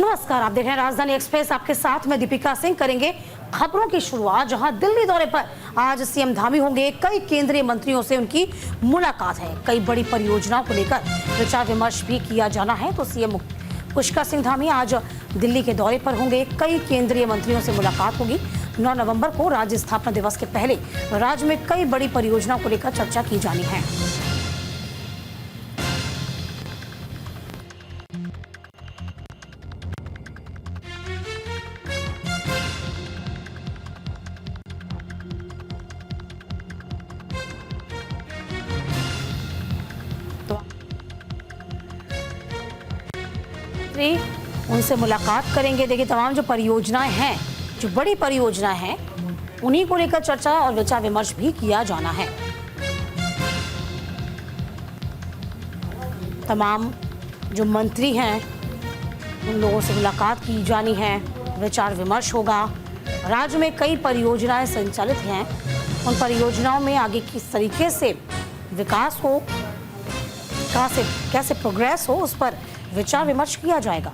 नमस्कार, आप देख रहे हैं राजधानी एक्सप्रेस। आपके साथ मैं दीपिका सिंह। करेंगे खबरों की शुरुआत, जहां दिल्ली दौरे पर आज सीएम धामी होंगे। कई केंद्रीय मंत्रियों से उनकी मुलाकात है। कई बड़ी परियोजनाओं को लेकर विचार विमर्श भी किया जाना है। तो सीएम पुष्कर सिंह धामी आज दिल्ली के दौरे पर होंगे। कई केंद्रीय मंत्रियों से मुलाकात होगी। 9 नवंबर को राज्य स्थापना दिवस के पहले राज्य में कई बड़ी परियोजनाओं को लेकर चर्चा की जानी है। उनसे मुलाकात करेंगे। देखिए, तमाम जो परियोजनाएं हैं, जो बड़ी परियोजनाएं हैं, उन्हीं को लेकर चर्चा और विचार विमर्श भी किया जाना है। तमाम जो मंत्री हैं, उन लोगों से मुलाकात की जानी है, विचार विमर्श होगा। राज्य में कई परियोजनाएं संचालित हैं, उन परियोजनाओं में आगे किस तरीके से विकास हो, कैसे प्रोग्रेस हो, उस पर विचार विमर्श किया जाएगा।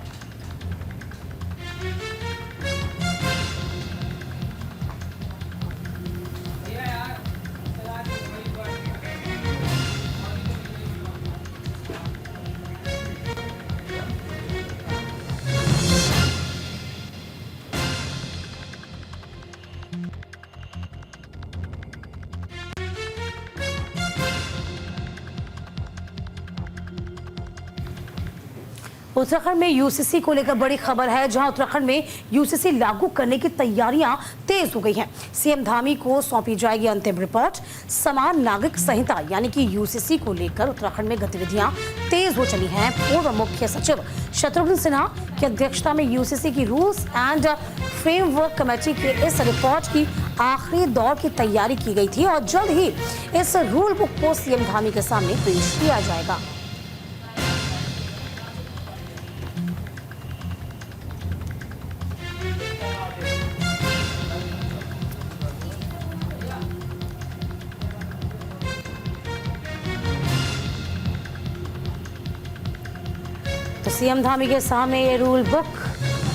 उत्तराखंड में यूसीसी को लेकर बड़ी खबर है, जहां उत्तराखंड में यूसीसी लागू करने की तैयारियां तेज हो गई हैं। सीएम धामी को सौंपी जाएगी अंतिम रिपोर्ट। समान नागरिक संहिता यानी कि यूसीसी को लेकर उत्तराखंड में गतिविधियां तेज हो चली हैं। पूर्व मुख्य सचिव शत्रुघ्न सिन्हा की अध्यक्षता में यूसीसी की रूल्स एंड फ्रेमवर्क कमेटी के इस रिपोर्ट की आखिरी दौर की तैयारी की गई थी और जल्द ही इस रूल बुक को सीएम धामी के सामने पेश किया जाएगा। तो सीएम धामी के सामने ये रूल बुक,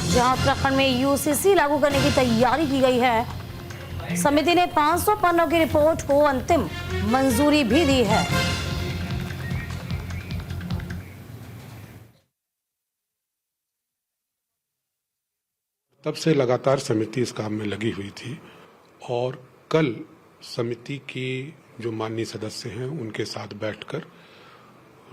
जहां उत्तराखंड में यूसीसी लागू करने की तैयारी की गई है। समिति ने 500 पन्नों की रिपोर्ट को अंतिम मंजूरी भी दी है। तब से लगातार समिति इस काम में लगी हुई थी और कल समिति के जो माननीय सदस्य हैं उनके साथ बैठकर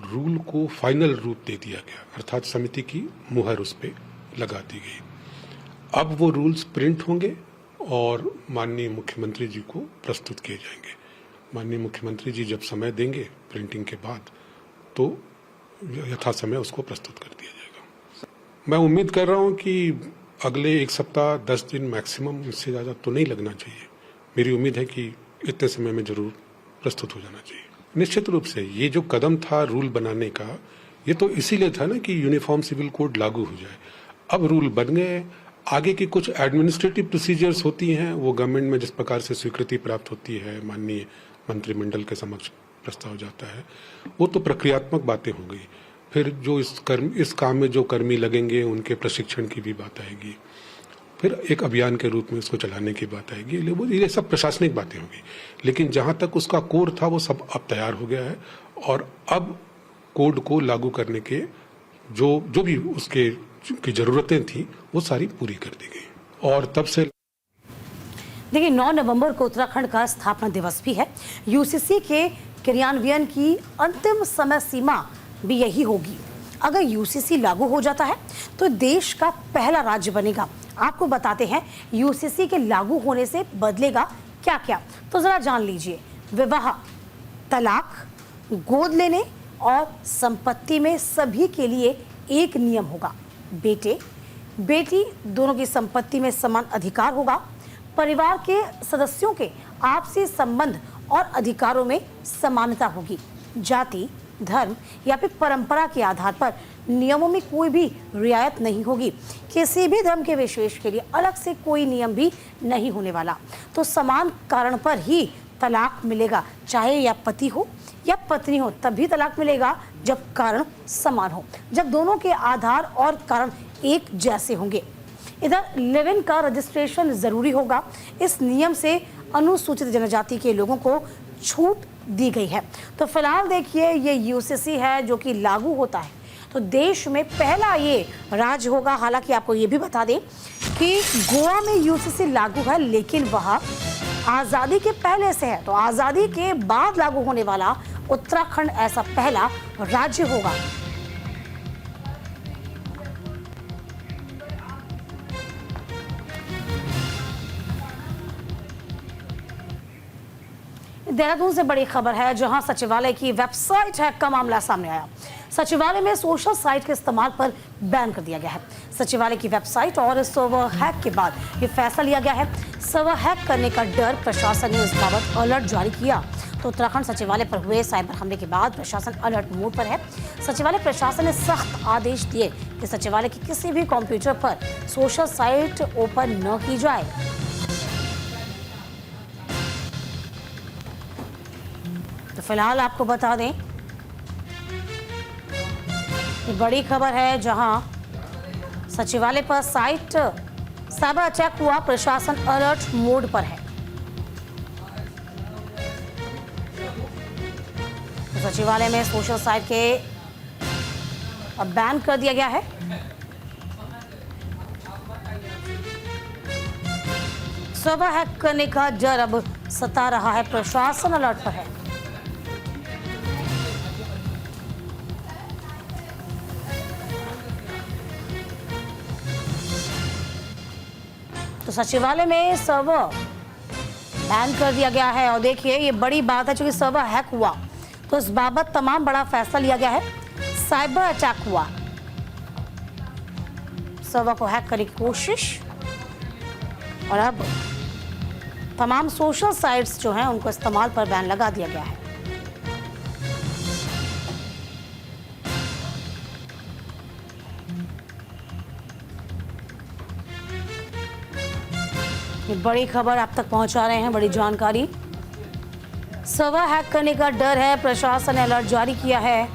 रूल को फाइनल रूप दे दिया गया, अर्थात समिति की मुहर उस पे लगा दी गई। अब वो रूल्स प्रिंट होंगे और माननीय मुख्यमंत्री जी को प्रस्तुत किए जाएंगे। माननीय मुख्यमंत्री जी जब समय देंगे प्रिंटिंग के बाद, तो यथा समय उसको प्रस्तुत कर दिया जाएगा। मैं उम्मीद कर रहा हूँ कि अगले 1 सप्ताह 10 दिन मैक्सिमम, इससे ज़्यादा तो नहीं लगना चाहिए। मेरी उम्मीद है कि इतने समय में जरूर प्रस्तुत हो जाना चाहिए। निश्चित रूप से ये जो कदम था रूल बनाने का, ये तो इसीलिए था ना कि यूनिफॉर्म सिविल कोड लागू हो जाए। अब रूल बन गए, आगे की कुछ एडमिनिस्ट्रेटिव प्रोसीजर्स होती हैं, वो गवर्नमेंट में जिस प्रकार से स्वीकृति प्राप्त होती है, माननीय मंत्रिमंडल के समक्ष प्रस्ताव जाता है, वो तो प्रक्रियात्मक बातें हो गई। फिर जो इस काम में जो कर्मी लगेंगे उनके प्रशिक्षण की भी बात आएगी, फिर एक अभियान के रूप में इसको चलाने की बात आएगी। ये सब प्रशासनिक बातें होंगी, लेकिन जहां तक उसका कोर था वो सब अब तैयार हो गया है और अब कोड को लागू करने के जो भी उसके की जरूरतें थी वो सारी पूरी कर दी गई। और तब से देखिए, 9 नवंबर को उत्तराखंड का स्थापना दिवस भी है। यूसीसी के क्रियान्वयन की अंतिम समय सीमा भी यही होगी। अगर यूसीसी लागू हो जाता है तो देश का पहला राज्य बनेगा। आपको बताते हैं यूसीसी के लागू होने से बदलेगा क्या क्या, तो जरा जान लीजिए। विवाह, तलाक, गोद लेने और संपत्ति में सभी के लिए एक नियम होगा। बेटे बेटी दोनों की संपत्ति में समान अधिकार होगा। परिवार के सदस्यों के आपसी संबंध और अधिकारों में समानता होगी। जाति, धर्म या फिर परंपरा के आधार पर नियमों में कोई भी रियायत नहीं होगी। किसी भी धर्म के विशेष के लिए अलग से कोई नियम भी नहीं होने वाला। तो समान कारण पर ही तलाक मिलेगा, चाहे या पति हो या पत्नी हो तभी तलाक मिलेगा जब कारण समान हो, जब दोनों के आधार और कारण एक जैसे होंगे। इधर लिव इन का रजिस्ट्रेशन जरूरी होगा। इस नियम से अनुसूचित जनजाति के लोगों को छूट दी गई है। तो फिलहाल देखिए, ये यूसीसी है जो कि लागू होता है तो देश में पहला ये राज्य होगा। हालांकि आपको ये भी बता दें कि गोवा में यूसीसी लागू है, लेकिन वह आज़ादी के पहले से है। तो आज़ादी के बाद लागू होने वाला उत्तराखंड ऐसा पहला राज्य होगा। देहरादून से बड़ी खबर है, जहां सचिवालय की वेबसाइट हैक का मामला सामने आया। सचिवालय में सोशल साइट के इस्तेमाल पर बैन कर दिया गया है। सचिवालय की वेबसाइट और सर्वर हैक के बाद ये फैसला लिया गया है। सर्वर हैक करने का डर, प्रशासन ने इस बाबत अलर्ट जारी किया। तो उत्तराखंड सचिवालय पर हुए साइबर हमले के बाद प्रशासन अलर्ट मोड पर है। सचिवालय प्रशासन ने सख्त आदेश दिए कि सचिवालय के किसी भी कंप्यूटर पर सोशल साइट ओपन न की जाए। तो फिलहाल आपको बता दें, ये बड़ी खबर है, जहां सचिवालय पर साइट साइबर अटैक हुआ, प्रशासन अलर्ट मोड पर है। तो सचिवालय में सोशल साइट के अब बैन कर दिया गया है। सर्वर हैक करने का डर अब सता रहा है, प्रशासन अलर्ट पर है। तो सचिवालय में सर्वर बैन कर दिया गया है। और देखिए, ये बड़ी बात है, क्योंकि सर्वर हैक हुआ तो इस बाबत तमाम बड़ा फैसला लिया गया है। साइबर अटैक हुआ, सर्वर को हैक करने की कोशिश, और अब तमाम सोशल साइट्स जो हैं उनको इस्तेमाल पर बैन लगा दिया गया है। ये बड़ी खबर आप तक पहुंचा रहे हैं, बड़ी जानकारी। सर्वर हैक करने का डर है, प्रशासन ने अलर्ट जारी किया है।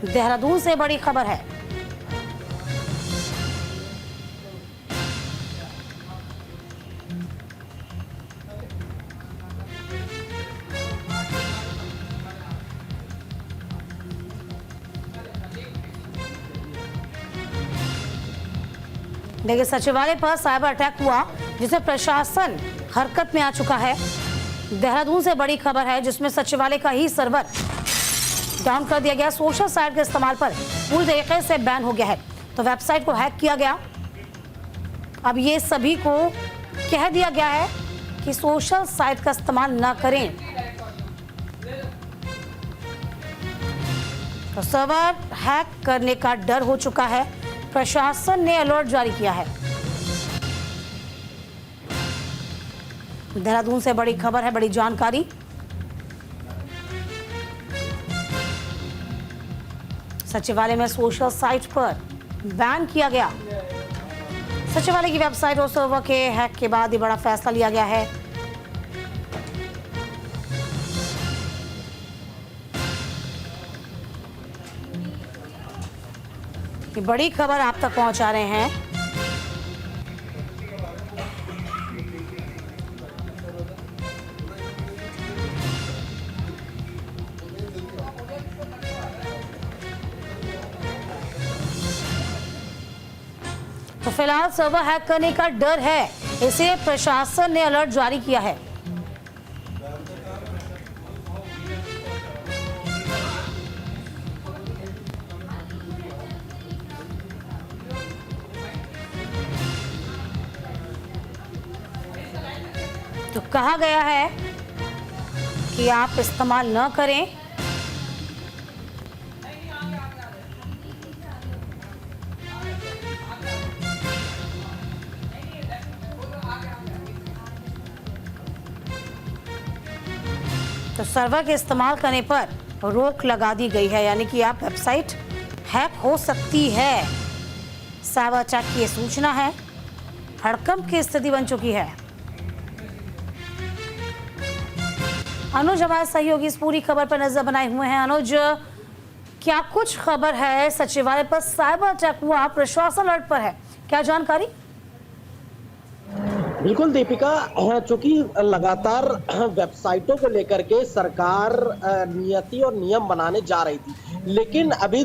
देहरादून से बड़ी खबर है। देखिए, सचिवालय पर साइबर अटैक हुआ जिससे प्रशासन हरकत में आ चुका है। देहरादून से बड़ी खबर है, जिसमें सचिवालय का ही सर्वर डाउन कर दिया गया। सोशल साइट के इस्तेमाल पर पूरी तरीके से बैन हो गया है। तो वेबसाइट को हैक किया गया। अब ये सभी को कह दिया गया है कि सोशल साइट का इस्तेमाल ना करें। तो सर्वर हैक करने का डर हो चुका है, प्रशासन ने अलर्ट जारी किया है। देहरादून से बड़ी खबर है, बड़ी जानकारी। सचिवालय में सोशल साइट पर बैन किया गया। सचिवालय की वेबसाइट और सर्वर के हैक के बाद ये बड़ा फैसला लिया गया है। ये बड़ी खबर आप तक पहुंचा रहे हैं। तो फिलहाल सर्वर हैक करने का डर है, इसे प्रशासन ने अलर्ट जारी किया है। तो कहा गया है कि आप इस्तेमाल न करें। तो सर्वर के इस्तेमाल करने पर रोक लगा दी गई है, यानी कि आप वेबसाइट हैक हो सकती है। साइबर अटैक की ये सूचना है, हड़कंप की स्थिति बन चुकी है। अनुज हमारे सहयोगी इस पूरी खबर पर नजर बनाए हुए हैं। अनुज, क्या कुछ खबर है? सचिवालय पर साइबर अटैक हुआ, प्रशासन अलर्ट पर है, क्या जानकारी? बिल्कुल दीपिका, चूंकि लगातार वेबसाइटों को लेकर के सरकार नीति और नियम बनाने जा रही थी, लेकिन अभी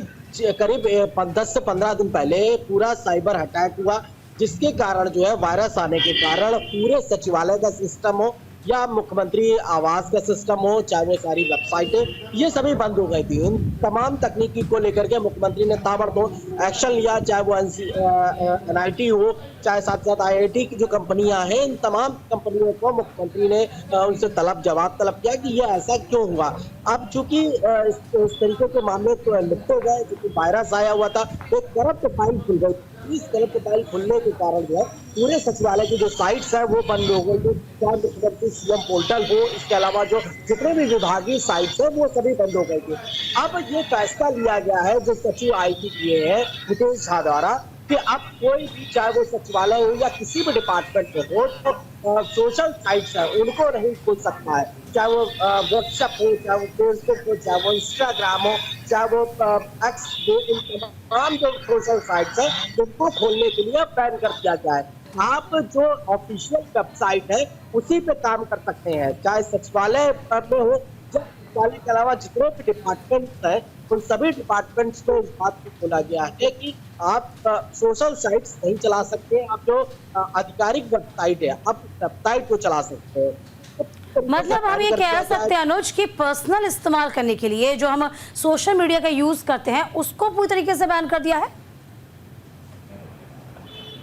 करीब 10 से 15 दिन पहले पूरा साइबर अटैक हुआ, जिसके कारण जो है वायरस आने के कारण पूरे सचिवालय का सिस्टम हो या मुख्यमंत्री आवास का सिस्टम हो, चाहे वो सारी वेबसाइटें, ये सभी बंद हो गई थी। इन तमाम तकनीकी को लेकर के मुख्यमंत्री ने ताबड़तोड़ एक्शन लिया, चाहे वो NIT हो, चाहे साथ साथ IIT की जो कंपनियां हैं, इन तमाम कंपनियों को मुख्यमंत्री ने उनसे जवाब तलब किया कि ये ऐसा क्यों हुआ। अब चूंकि इस तरीके के मामले तो लिखते गए, क्योंकि वायरस आया हुआ था, तो करप्ट फाइल खुल गई। इस करप्ट फाइल खुलने के कारण जो है पूरे सचिवालय की जो साइट्स है वो बंद हो गई। चाहे मुख्यमंत्री CM पोर्टल हो, इसके अलावा जो जितने भी विभागीय साइट्स है वो सभी बंद हो गई थी। अब ये फैसला लिया गया है जो सचिव IT किए हैं नितेश झा द्वारा, कि अब कोई भी, चाहे वो सचिवालय हो या किसी भी डिपार्टमेंट में हो, तो सोशल साइट्स है उनको नहीं खुल सकता है। चाहे वो व्हाट्सएप हो, चाहे वो फेसबुक हो, चाहे वो इंस्टाग्राम हो, चाहे वो X हो, इन तमाम जो सोशल साइट्स है उनको खोलने के लिए बैन कर दिया जाए। आप जो ऑफिशियल वेबसाइट है उसी पे काम कर सकते हैं, चाहे सचिवालय में हो, सचिवालय के अलावा जितने भी डिपार्टमेंट है उन सभी डिपार्टमेंट्स में इस बात को बोला गया है कि आप सोशल साइट्स नहीं चला सकते, आप जो आधिकारिक वेबसाइट है आप वेबसाइट को चला सकते हैं। मतलब हम ये कह सकते हैं अनुज कि पर्सनल इस्तेमाल करने के लिए जो हम सोशल मीडिया का यूज करते हैं उसको पूरी तरीके से बैन कर दिया है।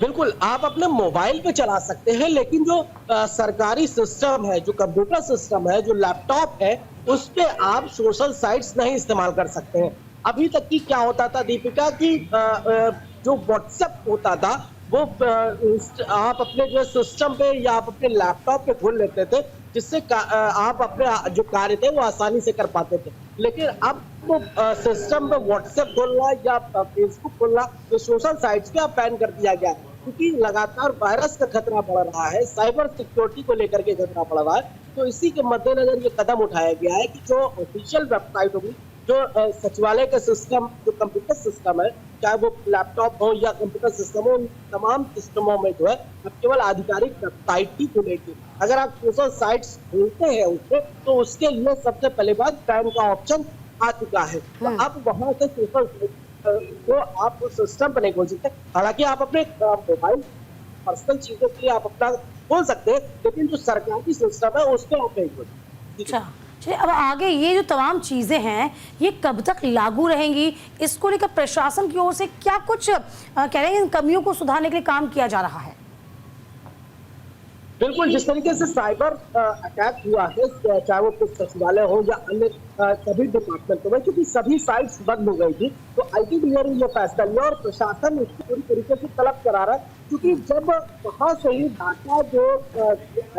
बिल्कुल, आप अपने मोबाइल पे चला सकते हैं, लेकिन जो सरकारी सिस्टम है, जो कंप्यूटर सिस्टम है, जो लैपटॉप है, उस पे आप सोशल साइट्स नहीं इस्तेमाल कर सकते हैं। अभी तक की क्या होता था दीपिका, कि जो व्हाट्सएप होता था वो आप अपने जो सिस्टम पे या आप अपने लैपटॉप पे खोल लेते थे, जिससे आप अपने जो कार्य थे वो आसानी से कर पाते थे। लेकिन अब तो सिस्टम पे व्हाट्सएप खोलना या फेसबुक खोलना, जो सोशल साइट्स पे आप बैन कर दिया गया, क्योंकि लगातार वायरस का खतरा बढ़ रहा है, साइबर सिक्योरिटी को लेकर के खतरा बढ़ रहा है। तो इसी के मद्देनजर ये कदम उठाया गया है कि जो ऑफिशियल वेबसाइट होगी, जो सचिवालय का सिस्टम, जो कंप्यूटर सिस्टम है, चाहे वो लैपटॉप हो या कंप्यूटर सिस्टम हो, उन तमाम सिस्टमों में जो है अब केवल आधिकारिक वेबसाइट ही खुलेगी। अगर आप सोशल साइट्स खोलते हैं उससे, तो उसके लिए सबसे पहले बात बैन का ऑप्शन आ चुका है। तो अब वहां से सोशल तो आप उस सिस्टम पर नहीं खोल सकते। हालांकि आप अपने मोबाइल पर्सनल चीजों के लिए आप अपना खोल सकते हैं, लेकिन जो सरकारी सिस्टम है उस पर आप नहीं खोल सकते। अच्छा, चलिए अब आगे ये जो तमाम चीजें हैं ये कब तक लागू रहेंगी, इसको लेकर प्रशासन की ओर से क्या कुछ कह रहे हैं, इन कमियों को सुधारने के लिए काम किया जा रहा है? बिल्कुल, जिस तरीके से साइबर अटैक हुआ है, चाहे वो कुछ सचिवालय हो या अन्य सभी डिपार्टमेंटों में, क्योंकि सभी साइट्स बंद हो गई थी, तो ITDA ने ये फैसला लिया और प्रशासन इसको पूरी तरीके से तलब करा रहा है। क्योंकि जब वहां से ही डाटा जो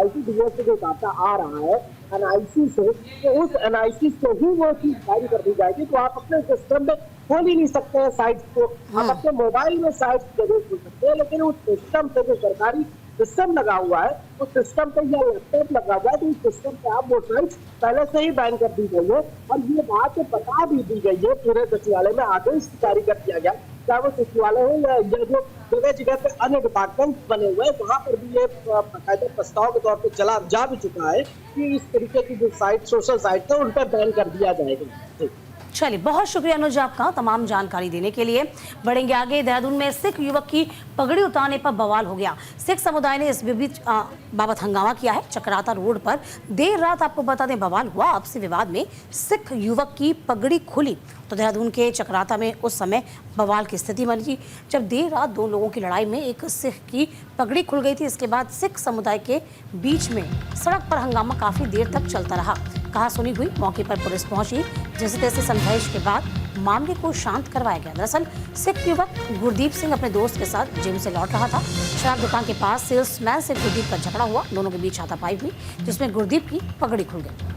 ITDA से जो डाटा आ रहा है NIC से, तो उस NIC से ही वो चीज जारी कर दी जाएगी। तो आप अपने सिस्टम में खोल ही नहीं सकते हैं साइट्स को, आप अपने मोबाइल में साइट्स जरूर खोल सकते हैं, लेकिन उस सिस्टम से जो सरकारी सिस्टम लगा हुआ है, उस सिस्टम पे या लैपटॉप लगा हुआ है, तो उस सिस्टम पे आप वो साइट्स पहले से ही बैन कर दी गई है। और ये बात बता भी दी गई है, पूरे सचिवालय में आदेश जारी कर दिया गया, चाहे वो सचिवालय हो या जो जगह जगह पे अन्य डिपार्टमेंट बने हुए हैं, वहां पर भी ये बाकायदा प्रस्ताव के तौर पे चला जा भी चुका है कि इस तरीके की जो साइट, सोशल साइट है, उन पर बैन कर दिया जाएगा। चलिए, बहुत शुक्रिया अनुज आपका तमाम जानकारी देने के लिए। बढ़ेंगे आगे। देहरादून में सिख युवक की पगड़ी उतारने पर बवाल हो गया। सिख समुदाय ने इस बीच बाबत हंगामा किया है। चक्राता रोड पर देर रात आपको बता दें बवाल हुआ। आपसी विवाद में सिख युवक की पगड़ी खुली तो देहरादून के चक्राता में उस समय बवाल की स्थिति बनी जब देर रात दो लोगों की लड़ाई में एक सिख की पगड़ी खुल गई थी। इसके बाद सिख समुदाय के बीच में सड़क पर हंगामा काफी देर तक चलता रहा। कहा सुनी हुई, मौके पर पुलिस पहुंची, जैसे तैसे समझाइश के बाद मामले को शांत करवाया गया। दरअसल सिख युवक गुरदीप सिंह अपने दोस्त के साथ जिम से लौट रहा था। शराब दुकान के पास सेल्समैन से गुरदीप का झगड़ा हुआ। दोनों के बीच हाथापाई हुई, जिसमें गुरदीप की पगड़ी खुल गई।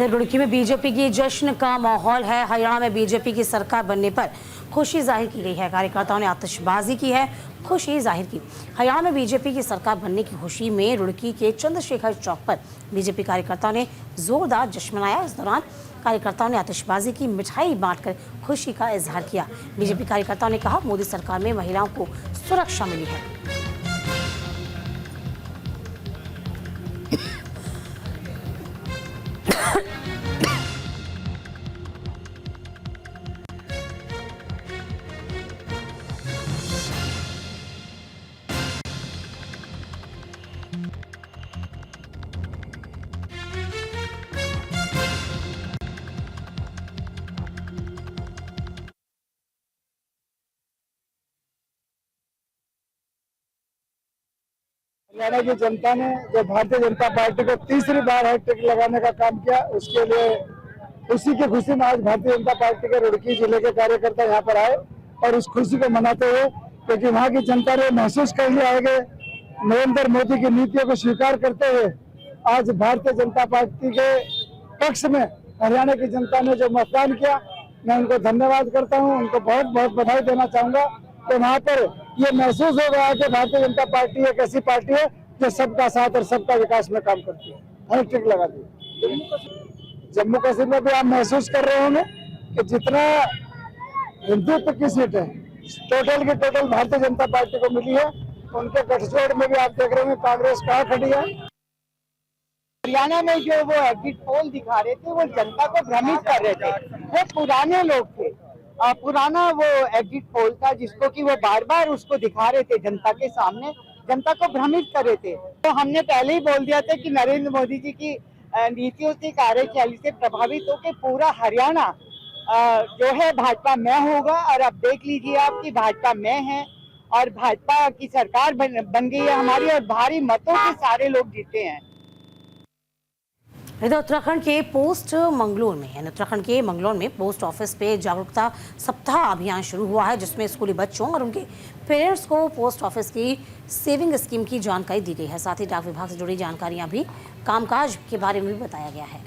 इधर रुड़की में बीजेपी की जश्न का माहौल है। हरियाणा में बीजेपी की सरकार बनने पर खुशी जाहिर की गई है। कार्यकर्ताओं ने आतिशबाजी की है, खुशी जाहिर की। हरियाणा में बीजेपी की सरकार बनने की खुशी में रुड़की के चंद्रशेखर चौक पर बीजेपी कार्यकर्ताओं ने जोरदार जश्न मनाया। इस दौरान कार्यकर्ताओं ने आतिशबाजी की, मिठाई बांटकर खुशी का इजहार किया। बीजेपी कार्यकर्ताओं ने कहा, मोदी सरकार में महिलाओं को सुरक्षा मिली है। हरियाणा की जनता ने जो भारतीय जनता पार्टी को तीसरी बार हैट्रिक लगाने का काम किया, उसके लिए उसी की खुशी में आज भारतीय जनता पार्टी के रुड़की जिले के कार्यकर्ता यहाँ पर आए और उस खुशी को मनाते हुए, क्योंकि वहाँ की जनता ने महसूस कर लिया है कि नरेंद्र मोदी की नीतियों को स्वीकार करते हुए आज भारतीय जनता पार्टी के पक्ष में हरियाणा की जनता ने जो मतदान किया, मैं उनको धन्यवाद करता हूँ, उनको बहुत बहुत बधाई देना चाहूंगा। तो वहाँ पर ये महसूस हो गया कि भारतीय जनता पार्टी एक ऐसी पार्टी है जो सबका साथ और सबका विकास में काम करती है। हैट्रिक लगा दी। जम्मू कश्मीर में भी आप महसूस कर रहे होंगे कि जितना हिंदुत्व की सीट है टोटल की टोटल भारतीय जनता पार्टी को मिली है। उनके गठजोड़ में भी आप देख रहे होंगे कांग्रेस कहाँ खड़ी है। हरियाणा में जो वो एग्जिट पोल दिखा रहे थे वो जनता को भ्रमित कर रहे थे। वो पुराने लोग थे, पुराना वो एग्जिट पोल था जिसको कि वो बार बार उसको दिखा रहे थे जनता के सामने, जनता को भ्रमित कर रहे थे। तो हमने पहले ही बोल दिया था कि नरेंद्र मोदी जी की नीतियों से, कार्यशैली से प्रभावित होकर पूरा हरियाणा जो है भाजपा में होगा। और अब देख लीजिए आप कि भाजपा में है और भाजपा की सरकार बन गई है हमारी और भारी मतों से सारे लोग जीते हैं। इधर उत्तराखंड के मंगलौर में पोस्ट ऑफिस पे जागरूकता सप्ताह अभियान शुरू हुआ है, जिसमें स्कूली बच्चों और उनके पेरेंट्स को पोस्ट ऑफिस की सेविंग स्कीम की जानकारी दी गई है। साथ ही डाक विभाग से जुड़ी जानकारियां भी, कामकाज के बारे में भी बताया गया है।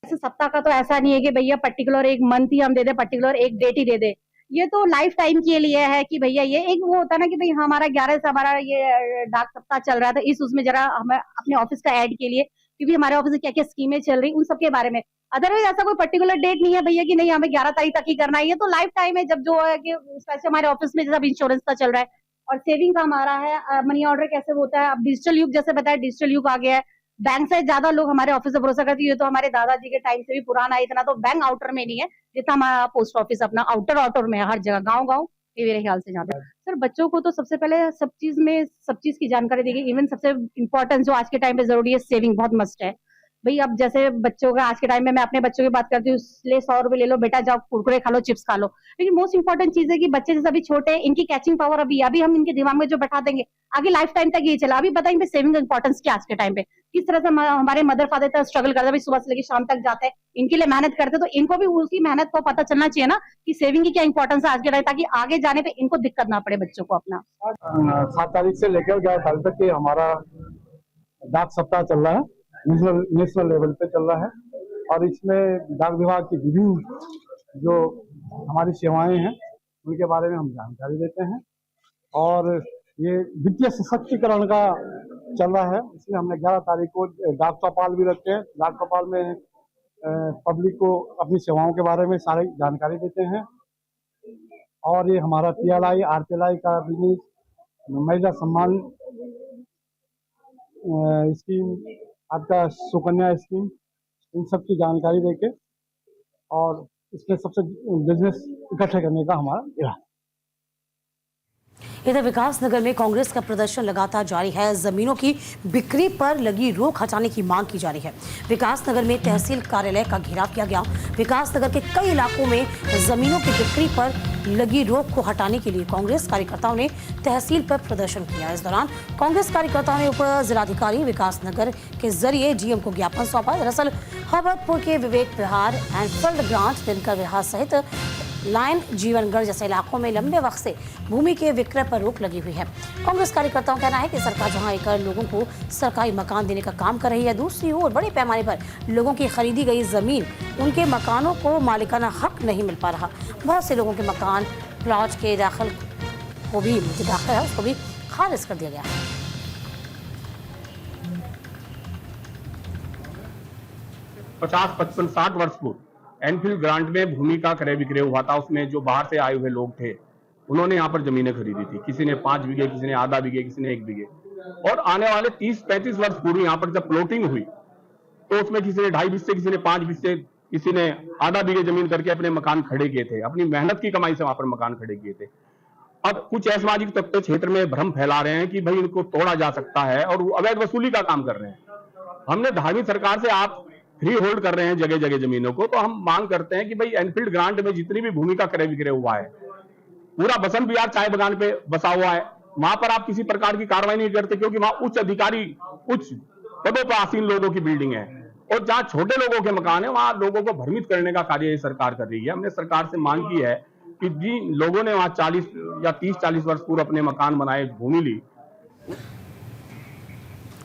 सप्ताह का तो ऐसा नहीं है कि भैया पर्टिकुलर एक मंथ ही हम दे दे, पर्टिकुलर एक डेट ही दे दे। ये तो लाइफ टाइम के लिए है कि भैया ये एक वो होता है ना कि भाई हमारा 11 से हमारा ये डाक सप्ताह चल रहा था, इस उसमें जरा हमें अपने ऑफिस का ऐड के लिए, क्योंकि हमारे ऑफिस में क्या क्या स्कीमें चल रही उन सब के बारे में। अदरवाइज ऐसा कोई पर्टिकुलर डेट नहीं है भैया कि नहीं हमें 11 तारीख तक ही करना है। ये तो लाइफ टाइम है, जब जो है कि वैसे हमारे ऑफिस में जैसा इंश्योरेंस का चल रहा है और सेविंग का हमारा है। मनी ऑर्डर कैसे होता है, अब डिजिटल युग जैसे बताया, डिजिटल युग आ गया है। बैंक से ज्यादा लोग हमारे ऑफिस से भरोसा करते हैं। ये तो हमारे दादाजी के टाइम से भी पुराना है, इतना तो बैंक आउटर में नहीं है जितना हमारा पोस्ट ऑफिस अपना आउटर में है, हर जगह गांव ये मेरे ख्याल से जाता है। सर बच्चों को तो सबसे पहले सब चीज की जानकारी देगी। इवन सबसे इम्पोर्टेंट जो आज के टाइम पे जरूरी है, सेविंग बहुत मस्ट है भाई। अब जैसे बच्चों का आज के टाइम में, मैं अपने बच्चों की बात करती हूँ, ले 100 रुपए ले लो बेटा, जाओ कुरकुरे खा लो, चिप्स खा लो। लेकिन मोस्ट इंपॉर्टेंट चीज है कि बच्चे जैसे अभी छोटे हैं, इनकी कैचिंग पावर अभी हम इनके दिमाग में जो बैठा देंगे आगे लाइफ टाइम तक ये चला। अभी बताएंगे सेविंग का इंपॉर्टेंस क्या आज के टाइम पे, किस तरह से हमारे मदर फादर तक स्ट्रगल करते हैं, सुबह से लेकर शाम तक जाते हैं, इनके लिए मेहनत करते हैं। तो इनको भी उसी मेहनत को पता चलना चाहिए ना कि सेविंग की क्या इंपॉर्टेंस है आज के टाइम, ताकि आगे जाने पे इनको दिक्कत ना पड़े बच्चों को अपना। 7 तारीख से लेकर 11 तारीख तक ये हमारा डाक सप्ताह चल रहा है, नेशनल लेवल पे चल रहा है। और इसमें डाक विभाग की विभिन्न जो हमारी सेवाएं हैं उनके बारे में हम जानकारी देते हैं। और ये वित्तीय सशक्तिकरण का चल रहा है, इसमें हमने 11 तारीख को डाक चौपाल भी रखते हैं। डाक चौपाल में पब्लिक को अपनी सेवाओं के बारे में सारी जानकारी देते हैं। और ये हमारा PLI RPLI का बिजनेस, महिला सम्मान स्कीम, आपका सुकन्या स्कीम, इन सब की जानकारी देके और इसमें सबसे बिजनेस इकट्ठे करने का हमारा इरादा। इधर विकास नगर में कांग्रेस का प्रदर्शन लगातार जारी है। जमीनों की बिक्री पर लगी रोक हटाने की मांग की जा रही है। विकास नगर में तहसील कार्यालय का घेराव किया गया। विकास नगर के कई इलाकों में जमीनों की बिक्री पर लगी रोक को हटाने के लिए कांग्रेस कार्यकर्ताओं ने तहसील पर प्रदर्शन किया। इस दौरान कांग्रेस कार्यकर्ताओं ने उप जिलाधिकारी विकास नगर के जरिए DM को ज्ञापन सौंपा। दरअसल हरबतपुर के विवेक विहार, एनफील्ड ब्रांच, दिनकर विहार सहित लाइन, जीवनगढ़ जैसे इलाकों में लंबे वक्त से भूमि के विक्रय पर रोक लगी हुई है। कांग्रेस कार्यकर्ताओं का कहना है कि सरकार जहां एक लोगों को सरकारी मकान देने का काम कर रही है, दूसरी ओर बड़े पैमाने पर लोगों की खरीदी गई जमीन, उनके मकानों को मालिकाना हक नहीं मिल पा रहा। बहुत से लोगों के मकान प्लॉट के दाखिल को भी उसको भी खारिज कर दिया गया है। 50, 55, 60 वर्ष पूर्व एनफील्ड ग्रांट में भूमि का क्रय विक्रय हुआ था। उसमें जो बाहर से आए हुए लोग थे, उन्होंने यहाँ पर जमीनें खरीदी थी। किसी ने 5 बीघे, किसी ने आधा बीघे, किसी ने 1 बीघे। और आने वाले 30-35 वर्ष पूर्व यहाँ पर जब प्लॉटिंग हुई तो उसमें किसी ने 2.5 बिस्से, किसी ने 5 बिस्से, किसी ने आधा बीघे जमीन करके अपने मकान खड़े किए थे। अपनी मेहनत की कमाई से वहां पर मकान खड़े किए थे। अब कुछ असामाजिक तत्व क्षेत्र में भ्रम फैला रहे हैं कि भाई इनको तोड़ा जा सकता है और वो अवैध वसूली का काम कर रहे हैं। हमने धार्मिक सरकार से आप फ्री होल्ड कर रहे हैं जगह जगह जमीनों को, तो हम मांग करते हैं कि भाई एनफील्ड ग्रांट में जितनी भी भूमि का क्रय विक्रय हुआ है, पूरा बसंत विहार चाय बागान पे बसा हुआ है, वहां पर आप किसी प्रकार की कार्रवाई नहीं करते क्योंकि वहां उच्च अधिकारी, उच्च पदों पर आसीन लोगों की बिल्डिंग है। और जहां छोटे लोगों के मकान है वहां लोगों को भ्रमित करने का कार्य ये सरकार कर रही है। हमने सरकार से मांग की है कि जिन लोगों ने वहां 40 या 30-40 वर्ष पूर्व अपने मकान बनाए, भूमि ली।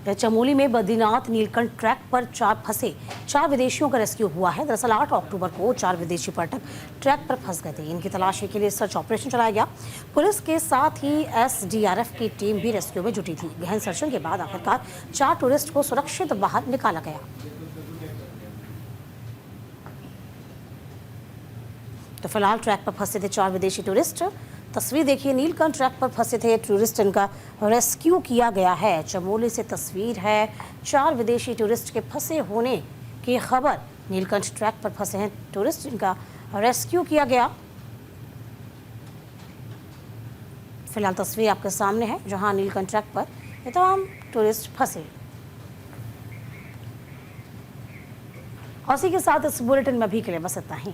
चमोली में बद्रीनाथ नीलकंठ ट्रैक पर फंसे 4 विदेशियों का रेस्क्यू हुआ है। दरअसल 8 अक्टूबर को 4 विदेशी पर्यटक ट्रैक पर फंस गए थे। इनकी तलाशी के लिए सर्च ऑपरेशन चलाया गया। पुलिस के साथ ही SDRF की टीम भी रेस्क्यू में जुटी थी। गहन सर्चन के बाद आखिरकार 4 टूरिस्ट को सुरक्षित बाहर निकाला गया। तो फिलहाल ट्रैक पर फंसे थे 4 विदेशी टूरिस्ट। तस्वीर देखिए, नीलकंठ ट्रैक पर फंसे थे टूरिस्ट, इनका रेस्क्यू किया गया है। चमोली से तस्वीर है, 4 विदेशी टूरिस्ट के फंसे होने की खबर। नीलकंठ ट्रैक पर फंसे हैं टूरिस्ट, इनका रेस्क्यू किया गया। फिलहाल तस्वीर आपके सामने है जहां नीलकंठ ट्रैक पर ये तमाम टूरिस्ट फंसे। और इसी के साथ इस बुलेटिन में अभी के लिए बस इतना ही।